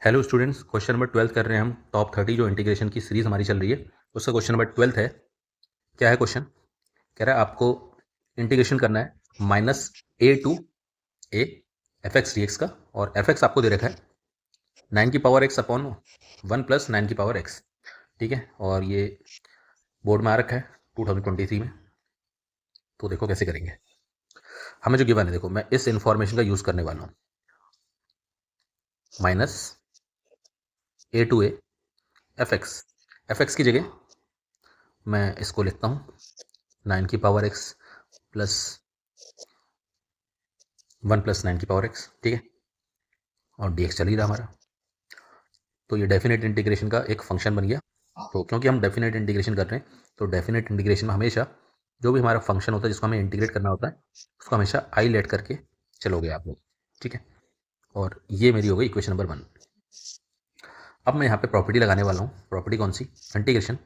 Hello students, question number 12 कर रहे हैं हम। टॉप 30 जो इंटीग्रेशन की सीरीज हमारी चल रही है उसका क्वेश्चन नंबर 12 है। क्या है क्वेश्चन? कह रहा है आपको इंटीग्रेशन करना है -a to a f x d x का, और एफ एक्स आपको दे रखा है 9 की पावर x अपॉन 1 प्लस 9 की पावर x। ठीक है, और ये बोर्ड में आ रखा है 2023 में। तो देखो कैसे करेंगे। हमें जो गिवन है, देखो मैं इस इंफॉर्मेशन का यूज़ करने वाला हूँ। -a to a f x की जगह मैं इसको लिखता हूँ 9 की पावर x प्लस 1 प्लस 9 की पावर x। ठीक है, और डी एक्स चल ही रहा हमारा। तो ये डेफिनेट इंटीग्रेशन का एक फंक्शन बन गया। तो क्योंकि हम डेफिनेट इंटीग्रेशन कर रहे हैं, तो डेफिनेट इंटीग्रेशन में हमेशा जो भी हमारा फंक्शन होता है जिसको हमें इंटीग्रेट करना होता है उसको हमेशा आई लेट करके चलोगे आप लोग। ठीक है, और ये मेरी हो गई इक्वेशन नंबर 1। अब मैं यहाँ पे प्रॉपर्टी लगाने वाला हूँ। प्रॉपर्टी कौन सी? Integration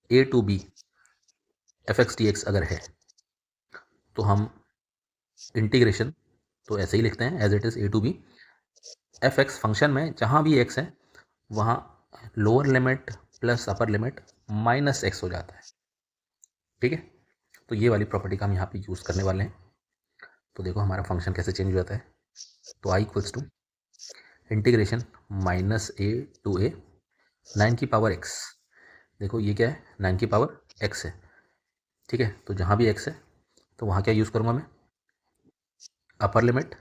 a to b f x d x अगर है तो हम इंटीग्रेशन तो ऐसे ही लिखते हैं as it is a to b f x function में जहाँ भी x है वहाँ lower limit plus upper limit minus x हो जाता है। ठीक है, तो ये वाली प्रॉपर्टी का हम यहाँ पे यूज़ करने वाले हैं। तो देखो हमारा फंक्शन कैसे चेंज हो जाता है। तो I equals to integration -a to a 9 की पावर x। देखो ये क्या है, 9 की पावर x है। ठीक है, तो जहाँ भी x है तो वहाँ क्या यूज़ करूँगा मैं? Upper limit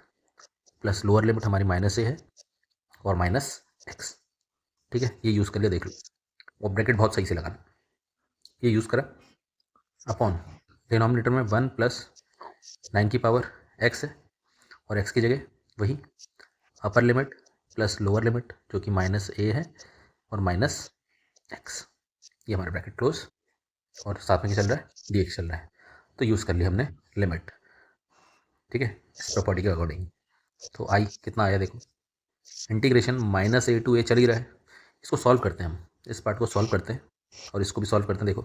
plus lower limit हमारी -a है और -x। ठीक है, ये यूज़ कर लिया। देख लो, वो ब्रैकेट बहुत सही से लगाना। ये यूज़ करा अपॉन डिनोमिनेटर में 1 प्लस 9 की पावर x है और x की जगह वही upper limit plus lower limit जो कि -a है और -x। ये हमारा ब्रैकेट क्लोज, और साथ में क्या चल रहा है? dx चल रहा है। तो यूज़ कर लिया हमने लिमिट। ठीक है, इस प्रॉपर्टी के अकॉर्डिंग। तो आई कितना आया देखो, इंटीग्रेशन -a टू a चल ही रहा है। इसको सॉल्व करते हैं हम, इस पार्ट को सॉल्व करते हैं और इसको भी सॉल्व करते हैं। देखो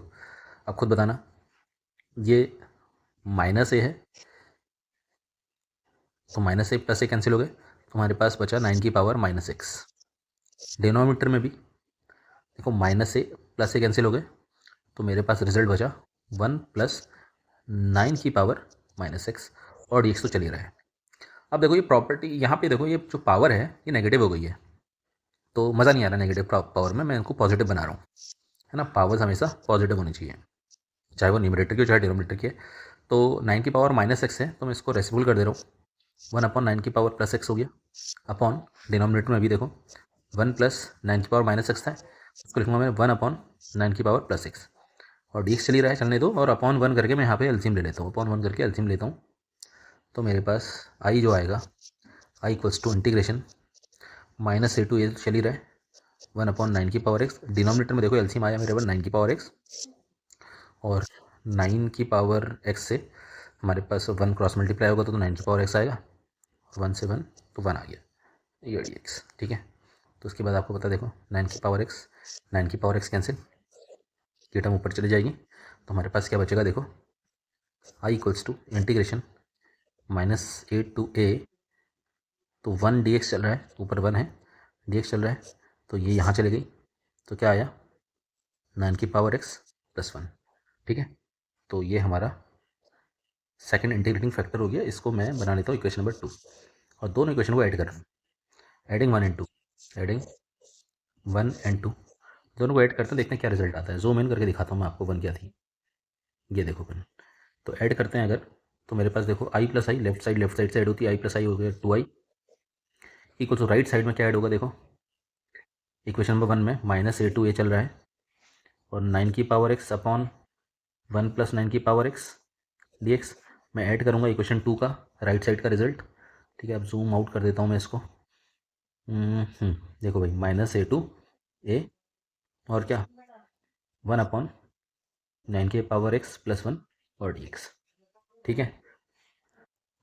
अब खुद बताना, ये -a है तो -a प्लस a कैंसिल हो गए, तो हमारे पास बचा 9 की पावर -x। डिनोमिनेटर में भी देखो -a प्लस a कैंसिल हो गए, तो मेरे पास रिजल्ट बचा 1 प्लस 9 की पावर -x, और dx तो चल ही रहा है। अब देखो ये प्रॉपर्टी यहाँ पे देखो, ये जो पावर है ये नेगेटिव हो गई है, तो मज़ा नहीं आ रहा नेगेटिव पावर में। मैं इनको पॉजिटिव बना रहा हूँ, है ना। पावर्स हमेशा पॉजिटिव होनी चाहिए, चाहे वो न्यूमरेटर की हो चाहे डिनोमिनेटर की है। तो 9 की पावर -x है तो मैं इसको रेसिप्रोकल कर दे रहा हूँ। 1 अपॉन 9 की पावर प्लस x हो गया, अपॉन डिनोमिनेटर में भी देखो 1 प्लस 9 की पावर -x था, उसको लिखूँगा मैं 1 अपॉन 9 की पावर प्लस x। और dx चली रहा है, चलने दो, और अपॉन 1 करके मैं यहाँ पे एलसीएम ले लेता हूँ। अपॉन 1 करके एलसीएम लेता हूँ, तो मेरे पास आई जो आएगा, I equals to integration -a to a चल ही रहा है 1 अपॉन 9 की पावर x। डिनोमिनेटर में देखो एलसीएम आया मेरे पास 9 की पावर x, और 9 की पावर x से हमारे पास 1 क्रॉस मल्टीप्लाई होगा तो 9 की पावर x आएगा, 1 से 1 तो 1 आ गया, ये dx। ठीक है, तो उसके बाद आपको पता देखो 9 की पावर x, 9 की पावर x कैंसिल, ये टर्म ऊपर चली जाएगी, तो हमारे पास क्या बचेगा देखो, I equals to integration -a to a, तो 1 dx चल रहा है, ऊपर 1 है, dx चल रहा है, तो ये यहाँ चली गई, तो क्या आया 9 की पावर x प्लस 1। ठीक है, तो ये हमारा सेकंड इंटीग्रेटिंग फैक्टर हो गया। इसको मैं बना लेता हूँ इक्वेशन नंबर 2, और दोनों इक्वेशन को ऐड कर रहा हूँ। एडिंग 1 एंड 2, एडिंग 1 एंड 2, दोनों को ऐड करते हैं, देखते हैं क्या रिजल्ट आता है। जूम इन करके दिखाता हूँ मैं आपको 1 क्या थी। ये देखो 1, तो ऐड करते हैं अगर, तो मेरे पास देखो आई प्लस आई, लेफ्ट साइड से ऐड होती है, आई प्लस आई हो गया 2i, equal to right side में क्या ऐड होगा देखो, इक्वेशन नंबर 1 में -a टू a चल रहा है, और 9 की पावर x अपॉन 1 प्लस 9 की पावर x dx। मैं ऐड करूँगा इक्वेशन 2 का राइट साइड का रिजल्ट। ठीक है, अब जूम आउट कर देता हूँ मैं इसको। देखो भाई -a टू a, और क्या 1 अपॉन 9 की पावर x प्लस 1 और dx। ठीक है,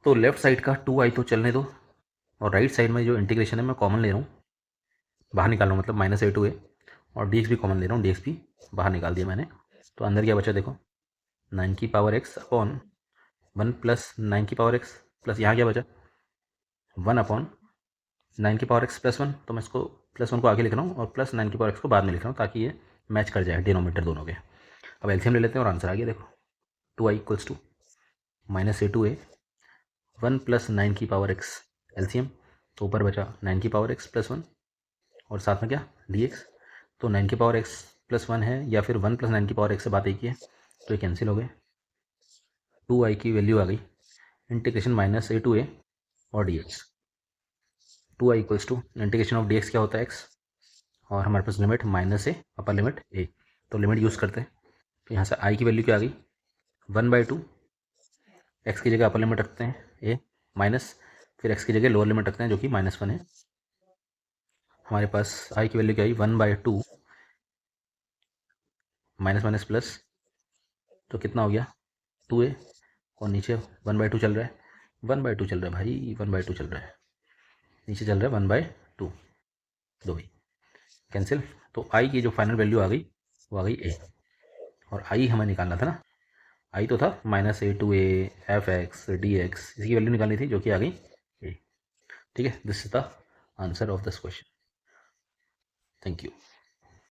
तो लेफ्ट साइड का 2i तो चलने दो, और राइट साइड में जो इंटीग्रेशन है मैं कॉमन ले रहा हूँ, बाहर निकाल रहा हूँ, मतलब -a टू a, और dx भी कॉमन ले रहा हूँ, dx भी बाहर निकाल दिया मैंने। तो अंदर क्या बचा देखो, 9 की पावर x अपॉन 1 प्लस 9 की पावर x, प्लस यहाँ क्या बचा 1 अपॉन 9 की पावर x +1, तो मैं इसको +1 को आगे लिख रहा हूँ और +9 की पावर x को बाद में लिख रहा हूँ ताकि ये मैच कर जाए डिनोमीटर दोनों के। अब एलसीएम ले लेते हैं और आंसर आ गया देखो, 2i = -a2a 1 + 9 की पावर x एलसीएम, तो ऊपर बचा 9 की पावर x +1 और साथ में क्या dx, तो 9 की पावर x +1 है या फिर 1 + 9 की पावर x से बात एक ही है, तो ये कैंसिल हो गए। 2i की वैल्यू आ गई, इंटीग्रेशन -a2a और dx। 2i = integration of dx क्या होता है x, और हमारे पास limit -a upper limit a, तो लिमिट यूज़ करते हैं। तो यहाँ से i की वैल्यू क्या आ गई 1/2, x की जगह अपर लिमिट रखते हैं a माइनस, फिर x की जगह लोअर लिमिट रखते हैं जो कि -1 है। हमारे पास i की वैल्यू क्या आई 1/2 माइनस माइनस प्लस, तो कितना हो गया 2a, और नीचे 1/2 चल रहा है, 1/2 चल रहा है भाई, 1/2 चल रहा है, नीचे चल रहा है 1/2, दो भाई कैंसिल। तो i की जो फाइनल वैल्यू आ गई वो आ गई a, और i हमें निकालना था ना, i तो था -a2a f(x) dx, इसकी वैल्यू निकालनी थी जो कि आ गई a। ठीक है, this is the answer of this question. Thank you.